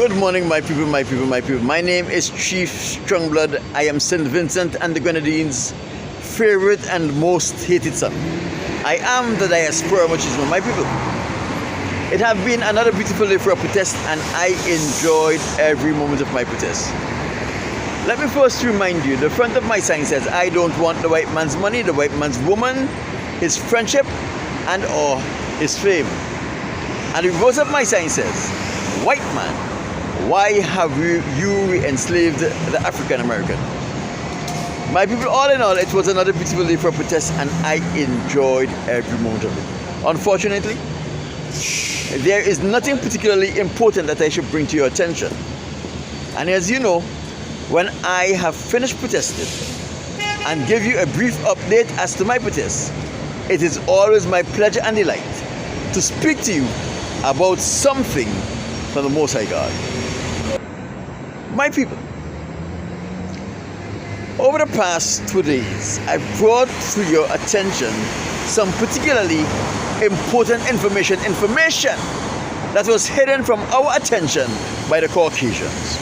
Good morning, my people, my people, my people. My name is Chief Strongblood. I am St. Vincent and the Grenadines' favorite and most hated son. I am the diaspora machismo, my people. It has been another beautiful day for a protest, and I enjoyed every moment of my protest. Let me first remind you, the front of my sign says, I don't want the white man's money, the white man's woman, his friendship, and or his fame. And the reverse of my sign says, white man, why have you enslaved the African American? My people, all in all, it was another beautiful day for a protest, and I enjoyed every moment of it. Unfortunately, there is nothing particularly important that I should bring to your attention. And as you know, when I have finished protesting and give you a brief update as to my protest, it is always my pleasure and delight to speak to you about something from the Most High God. My people, over the past 2 days, I brought to your attention some particularly important information that was hidden from our attention by the Caucasians.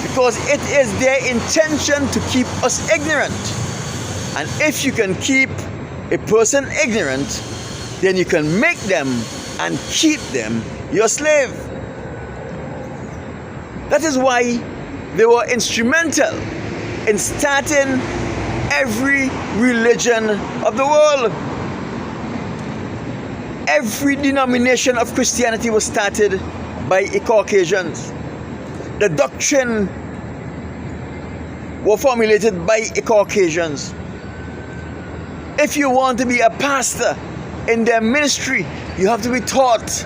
Because it is their intention to keep us ignorant. And if you can keep a person ignorant, then you can make them and keep them your slave. That is why they were instrumental in starting every religion of the world. Every denomination of Christianity was started by a Caucasians. The doctrine were formulated by a Caucasians. If you want to be a pastor in their ministry, you have to be taught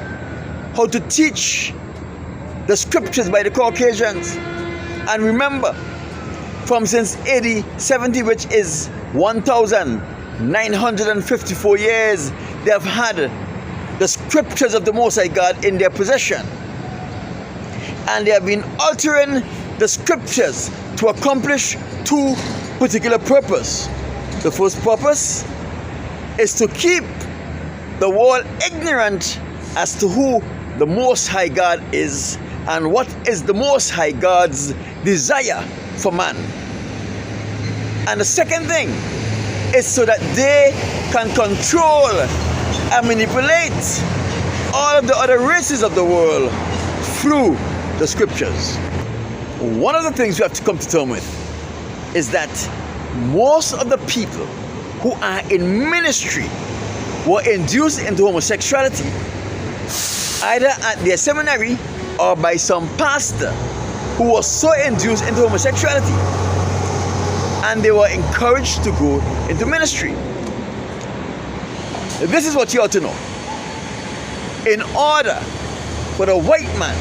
how to teach the scriptures by the Caucasians. And remember, from since AD 70, which is 1,954 years, they have had the scriptures of the Most High God in their possession. And they have been altering the scriptures to accomplish two particular purposes. The first purpose is to keep the world ignorant as to who the Most High God is and what is the Most High God's desire for man. And the second thing is so that they can control and manipulate all of the other races of the world through the scriptures. One of the things we have to come to terms with is that most of the people who are in ministry were induced into homosexuality either at their seminary or by some pastor who was so induced into homosexuality, and they were encouraged to go into ministry. This is what you ought to know. In order for the white man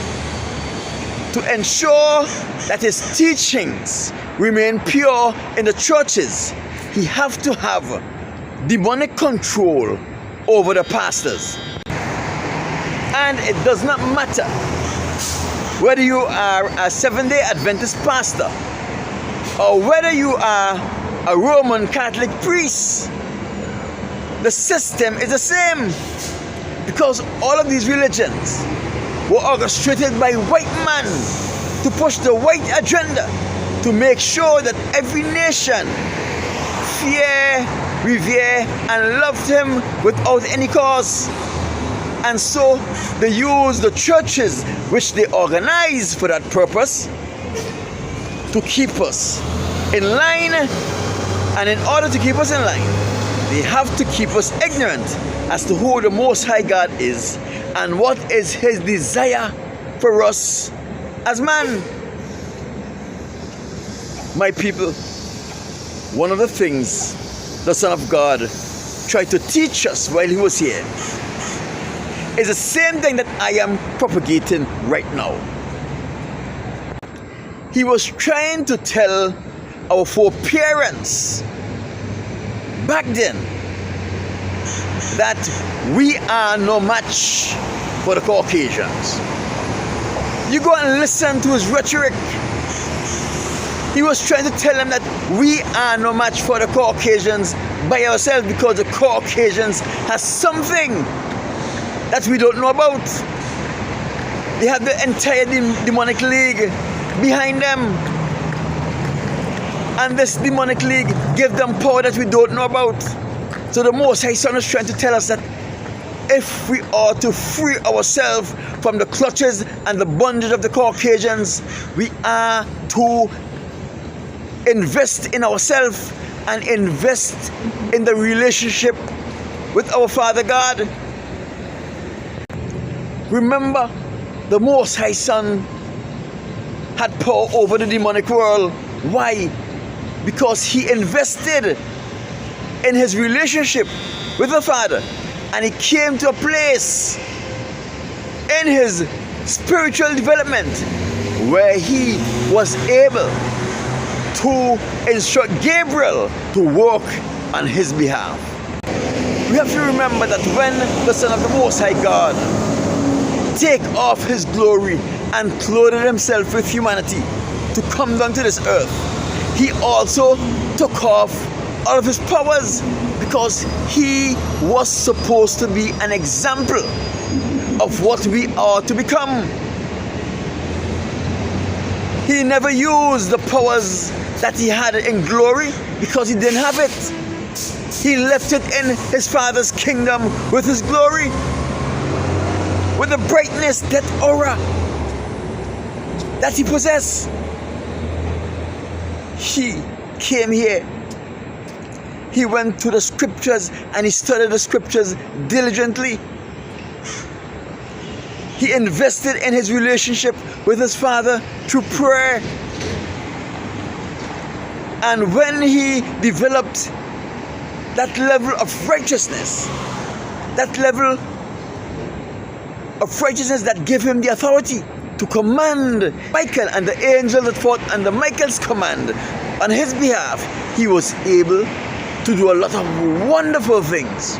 to ensure that his teachings remain pure in the churches, he have to have demonic control over the pastors. And it does not matter whether you are a Seventh-day Adventist pastor or whether you are a Roman Catholic priest. The system is the same, because all of these religions were orchestrated by white men to push the white agenda to make sure that every nation fear, revere, and loved him without any cause. And so they use the churches, which they organize for that purpose, to keep us in line. And in order to keep us in line, they have to keep us ignorant as to who the Most High God is and what is his desire for us as man. My people, one of the things the Son of God tried to teach us while he was here is the same thing that I am propagating right now. He was trying to tell our foreparents back then that we are no match for the Caucasians. You go and listen to his rhetoric. He was trying to tell them that we are no match for the Caucasians by ourselves, because the Caucasians has something that we don't know about. They have the entire demonic league behind them. And this demonic league gave them power that we don't know about. So the Most High Son is trying to tell us that if we are to free ourselves from the clutches and the bondage of the Caucasians, we are to invest in ourselves and invest in the relationship with our Father God. Remember, the Most High Son had power over the demonic world. Why? Because he invested in his relationship with the Father, and he came to a place in his spiritual development where he was able to instruct Gabriel to work on his behalf. We have to remember that when the Son of the Most High God take off his glory and clothed himself with humanity to come down to this earth, he also took off all of his powers, because he was supposed to be an example of what we are to become. He never used the powers that he had in glory because he didn't have it. He left it in his Father's kingdom with his glory, with the brightness, that aura that he possessed. He came here. He went to the scriptures and he studied the scriptures diligently. He invested in his relationship with his Father through prayer. And when he developed that level of righteousness, that gave him the authority to command Michael and the angel that fought under Michael's command on his behalf, he was able to do a lot of wonderful things.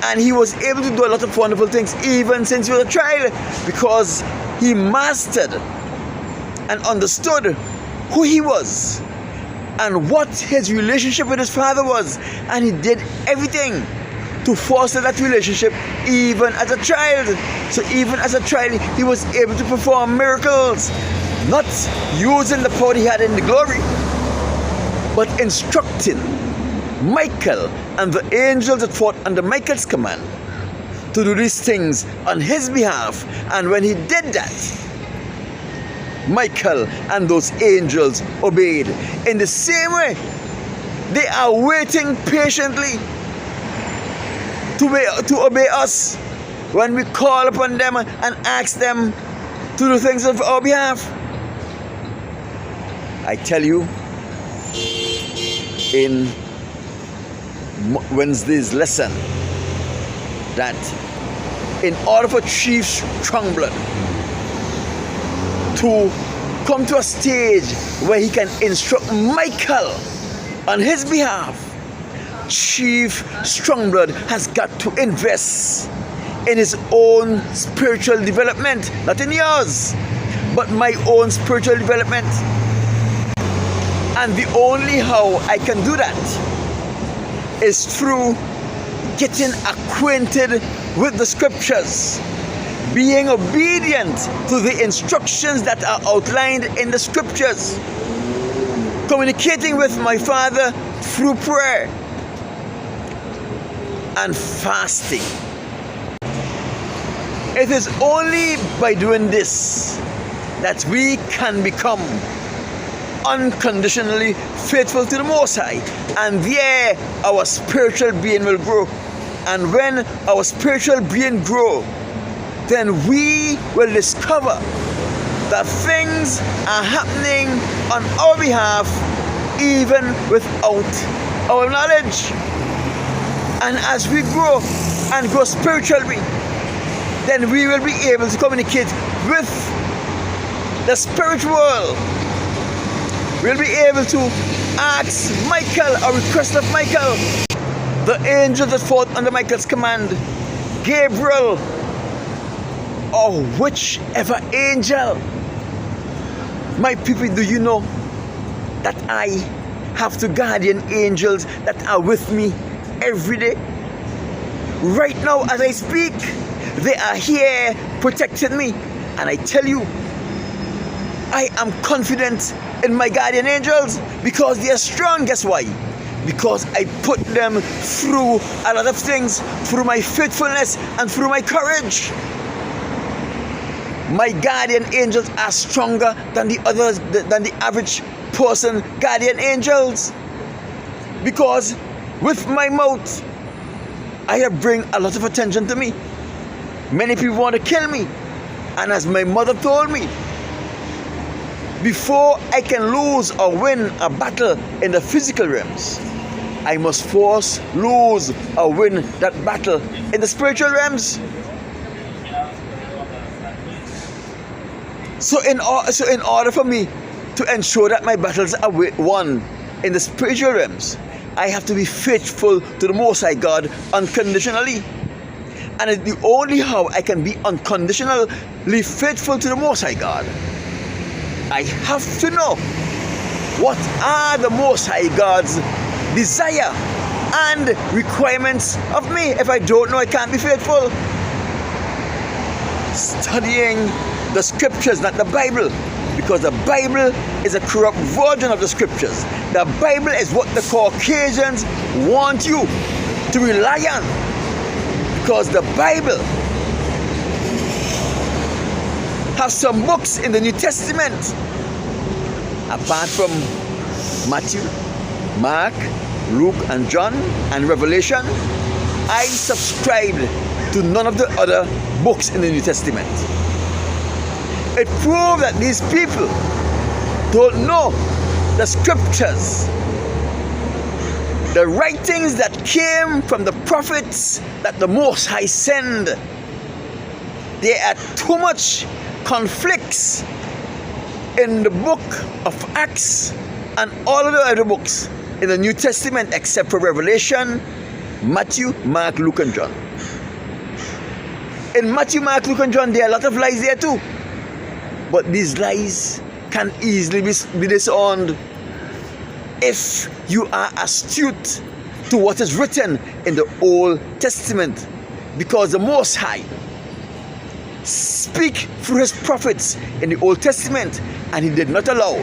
And he was able to do a lot of wonderful things even since he was a child, because he mastered and understood who he was and what his relationship with his Father was, and he did everything to foster that relationship even as a child. So even as a child, he was able to perform miracles, not using the power he had in the glory, but instructing Michael and the angels that fought under Michael's command to do these things on his behalf. And when he did that, Michael and those angels obeyed. In the same way, they are waiting patiently to obey us when we call upon them and ask them to do things on our behalf. I tell you, in Wednesday's lesson, that in order for Chief Strongblood to come to a stage where he can instruct Michael on his behalf, Chief Strongblood has got to invest in his own spiritual development, not in yours, but my own spiritual development. And the only how I can do that is through getting acquainted with the scriptures, being obedient to the instructions that are outlined in the scriptures, communicating with my Father through prayer and fasting. It is only by doing this that we can become unconditionally faithful to the Most High, and there our spiritual being will grow. And when our spiritual being grow, then we will discover that things are happening on our behalf even without our knowledge. And as we grow and grow spiritually, then we will be able to communicate with the spiritual world. We'll be able to ask Michael a request of Michael, the angel that fought under Michael's command, Gabriel, or whichever angel. My people, do you know that I have two guardian angels that are with me every day? Right now as I speak, they are here protecting me. And I tell you, I am confident in my guardian angels because they are strong. Guess why? Because I put them through a lot of things, through my faithfulness and through my courage. My guardian angels are stronger than the others, than the average person guardian angels. Because with my mouth, I have bring a lot of attention to me. Many people want to kill me. And as my mother told me, before I can lose or win a battle in the physical realms, I must first lose or win that battle in the spiritual realms. So in order for me to ensure that my battles are won in the spiritual realms, I have to be faithful to the Most High God unconditionally. And it's the only how I can be unconditionally faithful to the Most High God. I have to know what are the Most High God's desire and requirements of me. If I don't know, I can't be faithful. Studying the scriptures, not the Bible, because the Bible is a corrupt version of the scriptures. The Bible is what the Caucasians want you to rely on. Because the Bible has some books in the New Testament, apart from Matthew, Mark, Luke, and John, and Revelation. I subscribe to none of the other books in the New Testament. It proves that these people don't know the scriptures, the writings that came from the prophets that the Most High sent. There are too much conflicts in the book of Acts and all of the other books in the New Testament except for Revelation, Matthew, Mark, Luke, and John. In Matthew, Mark, Luke, and John, there are a lot of lies there too. But these lies can easily be disowned if you are astute to what is written in the Old Testament, because the Most High speak through his prophets in the Old Testament, and he did not allow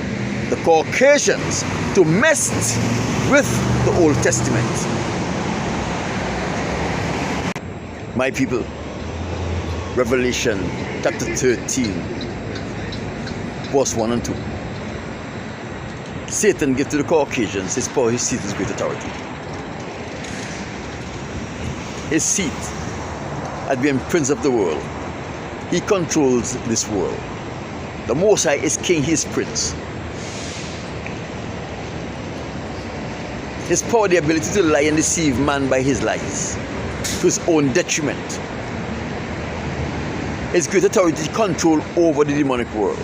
the Caucasians to mess with the Old Testament. My people, Revelation chapter 13, verse 1 and 2. Satan gave to the Caucasians his power, his seat, his great authority. His seat as being prince of the world. He controls this world. The Most High is king, he is prince. His power, the ability to lie and deceive man by his lies, to his own detriment. His great authority, control over the demonic world.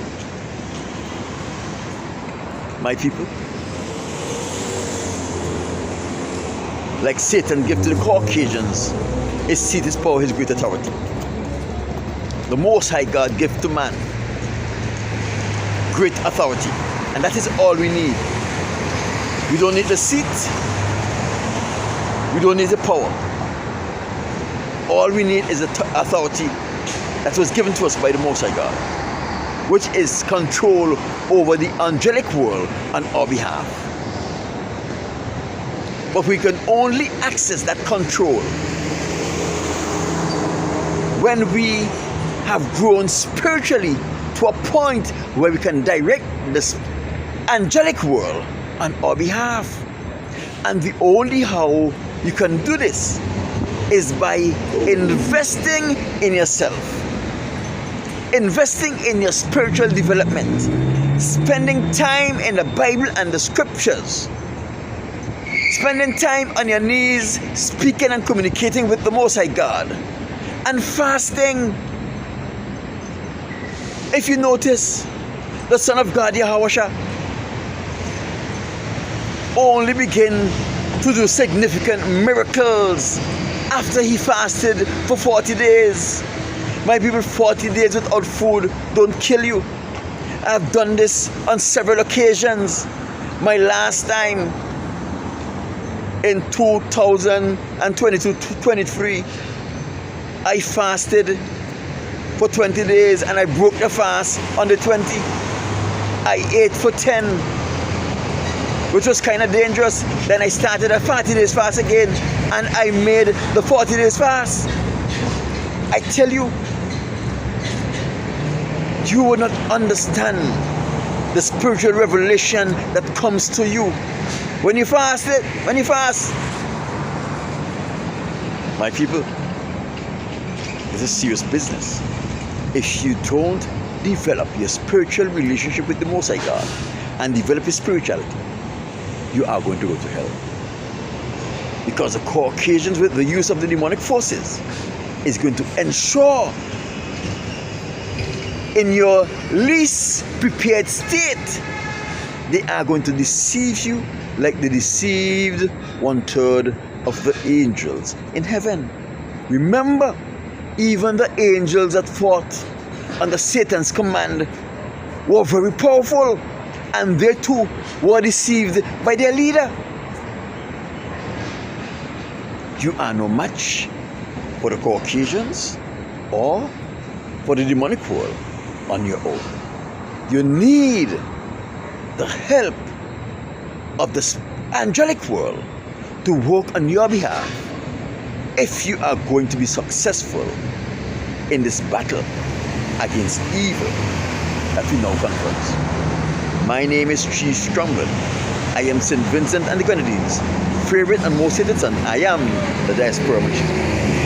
My people, like Satan gave to the Caucasians his seat, his power, his great authority, the Most High God gave to man great authority, and that is all we need. We don't need the seat, we don't need the power. All we need is the authority that was given to us by the Most High God, which is control over the angelic world on our behalf. But we can only access that control when we have grown spiritually to a point where we can direct this angelic world on our behalf. And the only how you can do this is by investing in yourself. Investing in your spiritual development, spending time in the Bible and the scriptures, spending time on your knees, speaking and communicating with the Most High God, and fasting. If you notice, the Son of God, Yahawashah, only began to do significant miracles after he fasted for 40 days. My people, 40 days without food don't kill you. I've done this on several occasions. My last time in 2022-23, I fasted for 20 days and I broke the fast on the 20. I ate for 10, which was kind of dangerous. Then I started a 40 days fast again and I made the 40 days fast. I tell you, you will not understand the spiritual revelation that comes to you when you fast. My people, it's a serious business. If you don't develop your spiritual relationship with the Most High God and develop your spirituality, you are going to go to hell. Because the Caucasians, with the use of the demonic forces, is going to ensure in your least prepared state, they are going to deceive you like they deceived 1/3 of the angels in heaven. Remember, even the angels that fought under Satan's command were very powerful, and they too were deceived by their leader. You are no match for the Caucasians or for the demonic world on your own. You need the help of the angelic world to work on your behalf if you are going to be successful in this battle against evil that we now confront. My name is Chief Strongman. I am St. Vincent and the Grenadines' favorite and most hated son. I am the Diaspora Chief.